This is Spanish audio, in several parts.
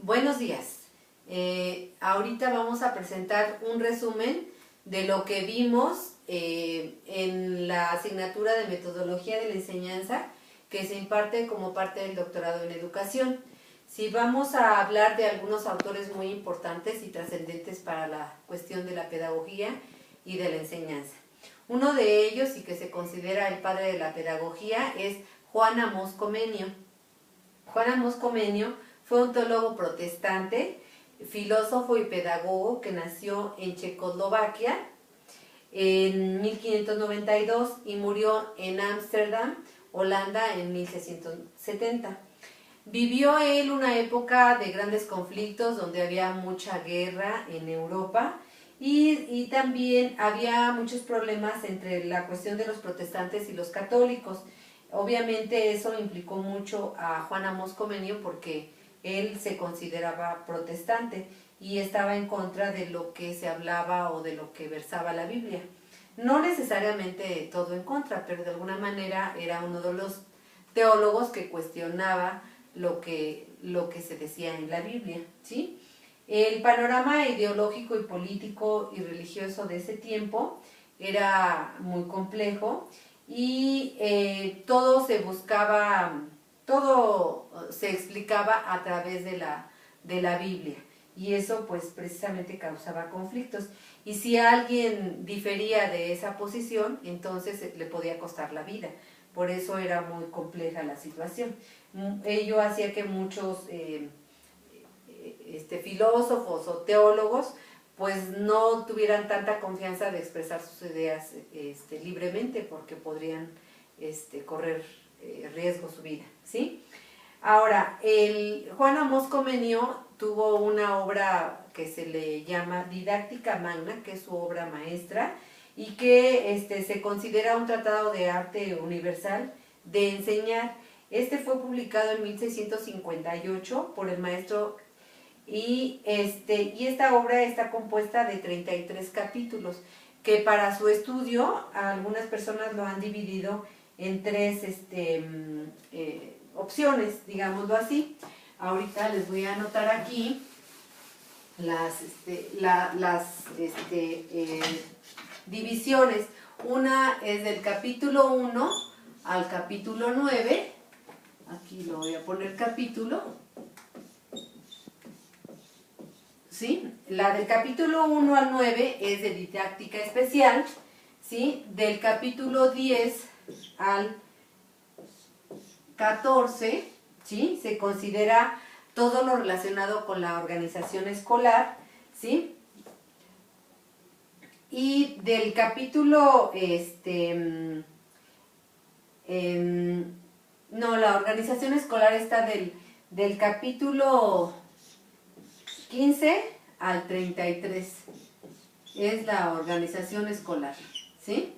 Buenos días. Ahorita vamos a presentar un resumen de lo que vimos en la asignatura de Metodología de la Enseñanza que se imparte como parte del doctorado en Educación. Sí, vamos a hablar de algunos autores muy importantes y trascendentes para la cuestión de la pedagogía y de la enseñanza. Uno de ellos, y que se considera el padre de la pedagogía, es Juan Amós Comenio. Juan Amós Comenio fue un teólogo protestante, filósofo y pedagogo que nació en Checoslovaquia en 1592 y murió en Ámsterdam, Holanda, en 1670. Vivió él una época de grandes conflictos donde había mucha guerra en Europa y también había muchos problemas entre la cuestión de los protestantes y los católicos. Obviamente eso implicó mucho a Juan Amós Comenio porque él se consideraba protestante y estaba en contra de lo que se hablaba o de lo que versaba la Biblia. No necesariamente todo en contra, pero de alguna manera era uno de los teólogos que cuestionaba lo que se decía en la Biblia, ¿sí? El panorama ideológico y político y religioso de ese tiempo era muy complejo y todo se explicaba a través de la Biblia, y eso pues precisamente causaba conflictos, y si alguien difería de esa posición, entonces le podía costar la vida. Por eso era muy compleja la situación. Ello hacía que muchos filósofos o teólogos pues no tuvieran tanta confianza de expresar sus ideas libremente, porque podrían correr riesgo su vida, ¿sí? Ahora, Juan Amós Comenio tuvo una obra que se le llama Didáctica Magna, que es su obra maestra, y que se considera un tratado de arte universal de enseñar. Fue publicado en 1658 por el maestro y esta obra está compuesta de 33 capítulos, que para su estudio algunas personas lo han dividido en tres opciones, digámoslo así. Ahorita les voy a anotar aquí las divisiones. Una es del capítulo 1 al capítulo 9. Aquí lo voy a poner capítulo. ¿Sí? La del capítulo 1 al 9 es de didáctica especial, ¿sí? Del capítulo 10 al 14, ¿sí? Se considera todo lo relacionado con la organización escolar, ¿sí? Y del capítulo, la organización escolar está del capítulo 15 al 33, es la organización escolar, ¿sí?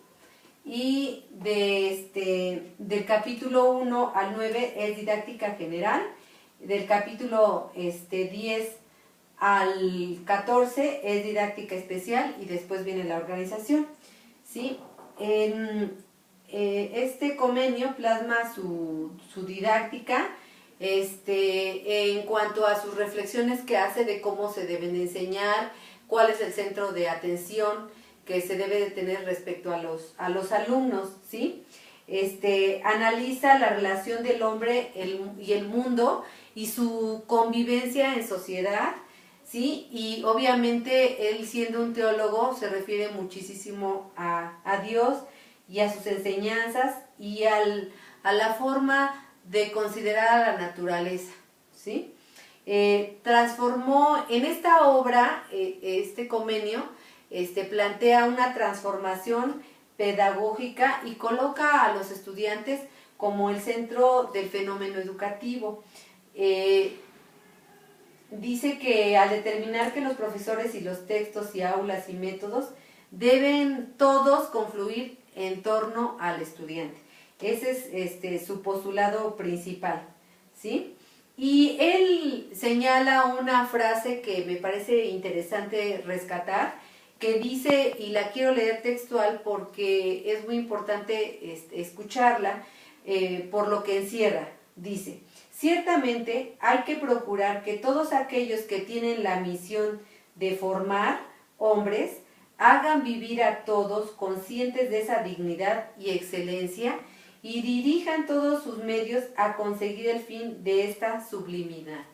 Y del capítulo 1 al 9 es didáctica general, del capítulo 10 al 14 es didáctica especial y después viene la organización, ¿sí? Este Comenio plasma su didáctica en cuanto a sus reflexiones que hace de cómo se deben de enseñar, cuál es el centro de atención que se debe de tener respecto a los alumnos, ¿sí? Analiza la relación del hombre y el mundo y su convivencia en sociedad, ¿sí? Y obviamente él, siendo un teólogo, se refiere muchísimo a Dios y a sus enseñanzas y a la forma de considerar a la naturaleza, ¿sí? Transformó en esta obra, Comenio, plantea una transformación pedagógica y coloca a los estudiantes como el centro del fenómeno educativo. Dice que al determinar que los profesores y los textos y aulas y métodos deben todos confluir en torno al estudiante. Ese es su postulado principal, ¿sí? Y él señala una frase que me parece interesante rescatar, que dice, y la quiero leer textual porque es muy importante escucharla por lo que encierra. Dice: Ciertamente hay que procurar que todos aquellos que tienen la misión de formar hombres hagan vivir a todos conscientes de esa dignidad y excelencia y dirijan todos sus medios a conseguir el fin de esta sublimidad.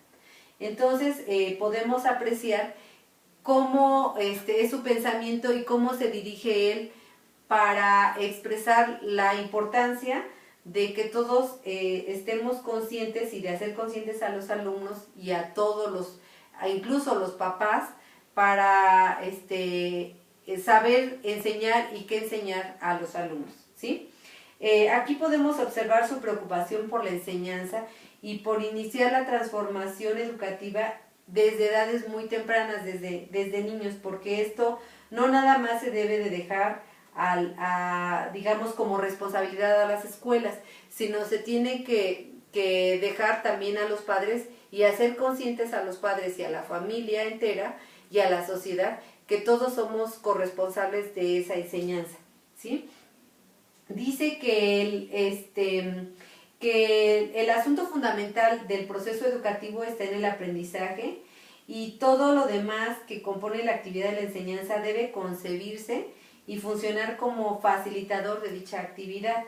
Entonces podemos apreciar cómo es su pensamiento y cómo se dirige él para expresar la importancia de que todos estemos conscientes y de hacer conscientes a los alumnos y a todos los, incluso los papás, para saber enseñar y qué enseñar a los alumnos, ¿sí? Aquí podemos observar su preocupación por la enseñanza y por iniciar la transformación educativa desde edades muy tempranas, desde niños, porque esto no nada más se debe de dejar digamos, como responsabilidad a las escuelas, sino se tiene que dejar también a los padres y hacer conscientes a los padres y a la familia entera y a la sociedad que todos somos corresponsables de esa enseñanza, ¿sí? Dice que el asunto fundamental del proceso educativo está en el aprendizaje y todo lo demás que compone la actividad de la enseñanza debe concebirse y funcionar como facilitador de dicha actividad,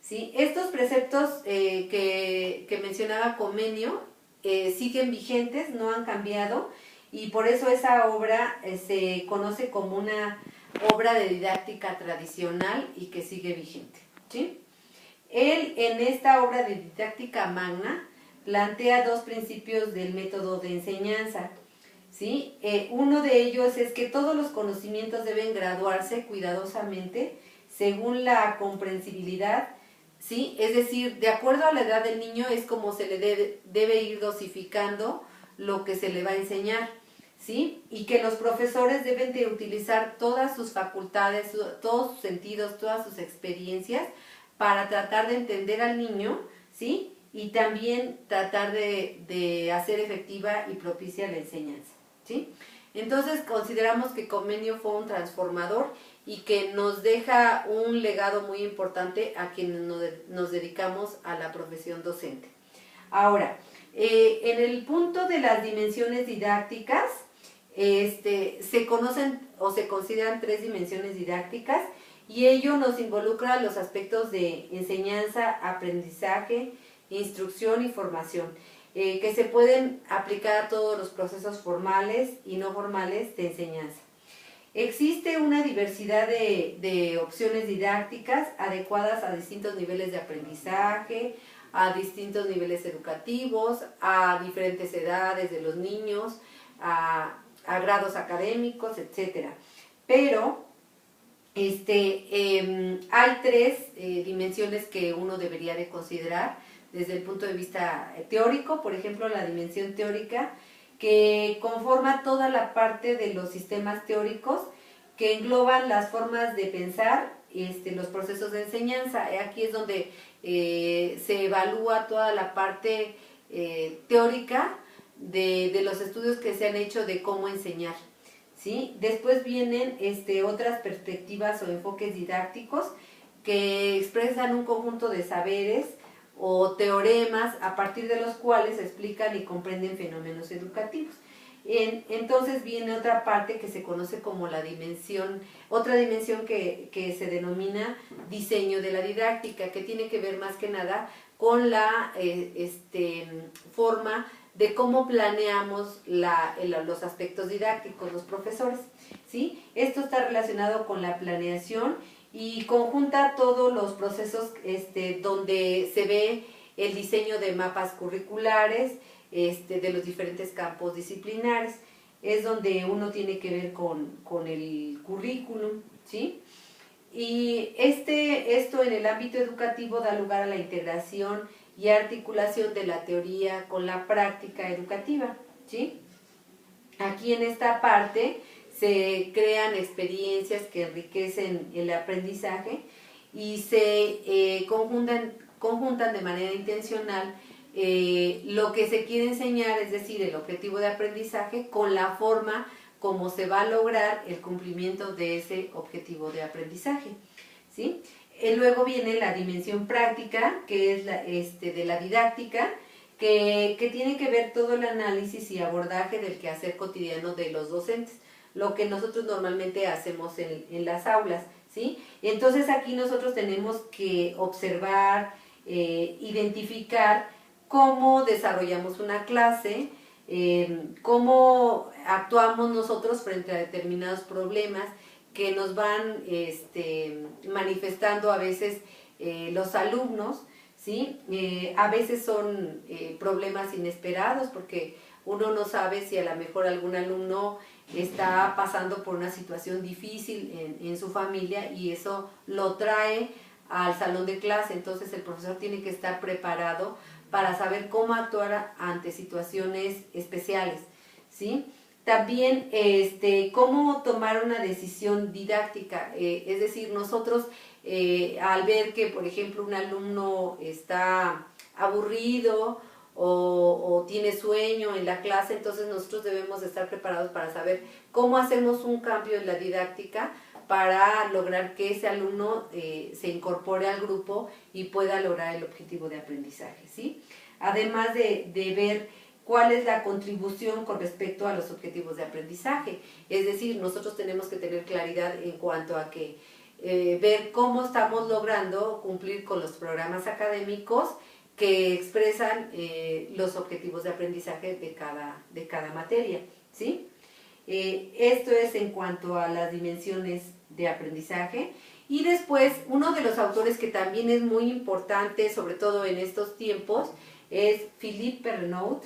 ¿sí? Estos preceptos que mencionaba Comenio siguen vigentes, no han cambiado, y por eso esa obra se conoce como una obra de didáctica tradicional y que sigue vigente, ¿sí? Él, en esta obra de didáctica magna, plantea dos principios del método de enseñanza, ¿sí? Uno de ellos es que todos los conocimientos deben graduarse cuidadosamente según la comprensibilidad, ¿sí? Es decir, de acuerdo a la edad del niño es como se le debe ir dosificando lo que se le va a enseñar, ¿sí? Y que los profesores deben de utilizar todas sus facultades, todos sus sentidos, todas sus experiencias para tratar de entender al niño, ¿sí? Y también tratar de hacer efectiva y propicia la enseñanza, ¿sí? Entonces consideramos que Comenio fue un transformador y que nos deja un legado muy importante a quienes nos dedicamos a la profesión docente. Ahora, en el punto de las dimensiones didácticas, se conocen o se consideran 3 dimensiones didácticas y ello nos involucra los aspectos de enseñanza, aprendizaje, instrucción y formación, que se pueden aplicar a todos los procesos formales y no formales de enseñanza. Existe una diversidad de opciones didácticas adecuadas a distintos niveles de aprendizaje, a distintos niveles educativos, a diferentes edades de los niños, a grados académicos, etc. Pero hay 3 dimensiones que uno debería de considerar desde el punto de vista teórico. Por ejemplo, la dimensión teórica, que conforma toda la parte de los sistemas teóricos que engloban las formas de pensar, los procesos de enseñanza. Aquí es donde se evalúa toda la parte teórica de los estudios que se han hecho de cómo enseñar, ¿sí? Después vienen otras perspectivas o enfoques didácticos que expresan un conjunto de saberes o teoremas a partir de los cuales se explican y comprenden fenómenos educativos. Entonces viene otra parte que se conoce como otra dimensión que se denomina diseño de la didáctica, que tiene que ver más que nada con la forma de cómo planeamos los aspectos didácticos, los profesores, ¿sí? Esto está relacionado con la planeación y conjunta todos los procesos donde se ve el diseño de mapas curriculares, de los diferentes campos disciplinares. Es donde uno tiene que ver con el currículum, ¿sí? Y esto en el ámbito educativo da lugar a la integración y articulación de la teoría con la práctica educativa, ¿sí? Aquí en esta parte se crean experiencias que enriquecen el aprendizaje y se conjuntan de manera intencional lo que se quiere enseñar, es decir, el objetivo de aprendizaje, con la forma como se va a lograr el cumplimiento de ese objetivo de aprendizaje, ¿sí? Luego viene la dimensión práctica, que es de la didáctica, que tiene que ver todo el análisis y abordaje del quehacer cotidiano de los docentes, lo que nosotros normalmente hacemos en las aulas, ¿sí? Entonces aquí nosotros tenemos que observar, identificar cómo desarrollamos una clase, cómo actuamos nosotros frente a determinados problemas que nos van manifestando a veces los alumnos, ¿sí? A veces son problemas inesperados porque uno no sabe si a lo mejor algún alumno está pasando por una situación difícil en su familia y eso lo trae al salón de clase, entonces el profesor tiene que estar preparado para saber cómo actuar ante situaciones especiales, ¿sí? También cómo tomar una decisión didáctica, es decir, nosotros al ver que, por ejemplo, un alumno está aburrido o tiene sueño en la clase, entonces nosotros debemos estar preparados para saber cómo hacemos un cambio en la didáctica para lograr que ese alumno se incorpore al grupo y pueda lograr el objetivo de aprendizaje, ¿sí? Además de ver cuál es la contribución con respecto a los objetivos de aprendizaje. Es decir, nosotros tenemos que tener claridad en cuanto a que ver cómo estamos logrando cumplir con los programas académicos que expresan los objetivos de aprendizaje de cada materia, ¿sí? Esto es en cuanto a las dimensiones de aprendizaje. Y después, uno de los autores que también es muy importante, sobre todo en estos tiempos, es Philippe Pernoud,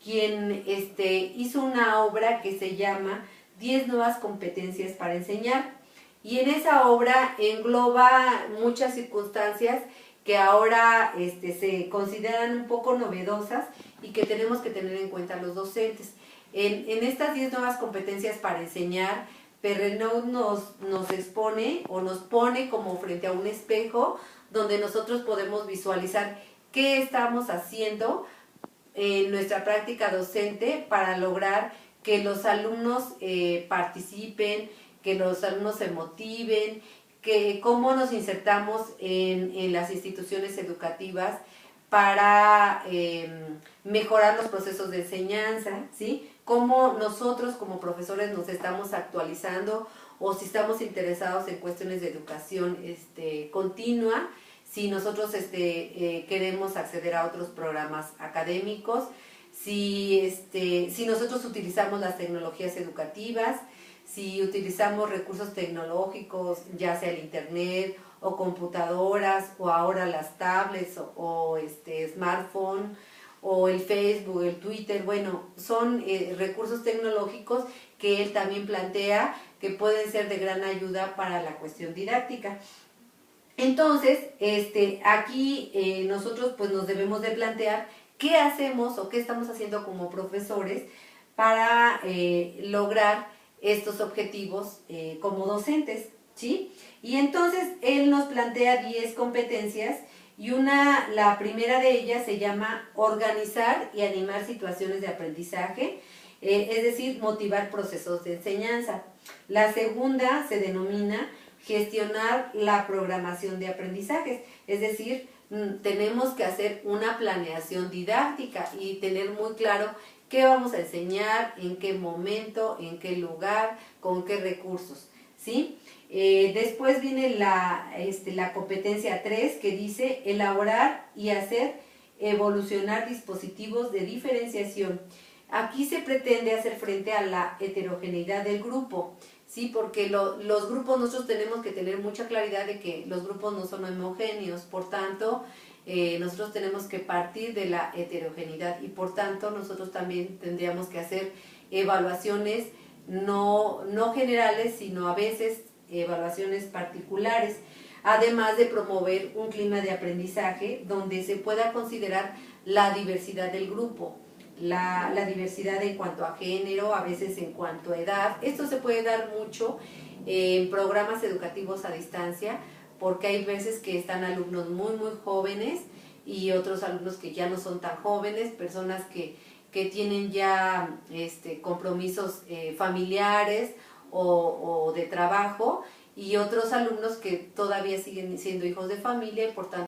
quien hizo una obra que se llama 10 nuevas competencias para enseñar. Y en esa obra engloba muchas circunstancias que ahora se consideran un poco novedosas y que tenemos que tener en cuenta los docentes. En estas 10 nuevas competencias para enseñar, Pernoud nos expone o nos pone como frente a un espejo donde nosotros podemos visualizar qué estamos haciendo en nuestra práctica docente para lograr que los alumnos participen, que los alumnos se motiven, que cómo nos insertamos en las instituciones educativas para mejorar los procesos de enseñanza, ¿sí? Cómo nosotros como profesores nos estamos actualizando o si estamos interesados en cuestiones de educación continua, si nosotros queremos acceder a otros programas académicos, si nosotros utilizamos las tecnologías educativas, si utilizamos recursos tecnológicos, ya sea el internet o computadoras o ahora las tablets o smartphone o el Facebook, el Twitter, bueno, son recursos tecnológicos que él también plantea que pueden ser de gran ayuda para la cuestión didáctica. Entonces, aquí nosotros pues nos debemos de plantear qué hacemos o qué estamos haciendo como profesores para lograr estos objetivos como docentes, ¿sí? Y entonces él nos plantea 10 competencias y la primera de ellas se llama organizar y animar situaciones de aprendizaje, es decir, motivar procesos de enseñanza. La segunda se denomina gestionar la programación de aprendizajes, es decir, tenemos que hacer una planeación didáctica y tener muy claro qué vamos a enseñar, en qué momento, en qué lugar, con qué recursos, ¿sí? Después viene la competencia 3 que dice elaborar y hacer evolucionar dispositivos de diferenciación. Aquí se pretende hacer frente a la heterogeneidad del grupo, ¿sí? Porque los grupos nosotros tenemos que tener mucha claridad de que los grupos no son homogéneos, por tanto, nosotros tenemos que partir de la heterogeneidad y por tanto nosotros también tendríamos que hacer evaluaciones no generales, sino a veces evaluaciones particulares, además de promover un clima de aprendizaje donde se pueda considerar la diversidad del grupo, la diversidad en cuanto a género, a veces en cuanto a edad. Esto se puede dar mucho en programas educativos a distancia, porque hay veces que están alumnos muy jóvenes y otros alumnos que ya no son tan jóvenes, personas que tienen ya compromisos familiares o de trabajo, y otros alumnos que todavía siguen siendo hijos de familia y por tanto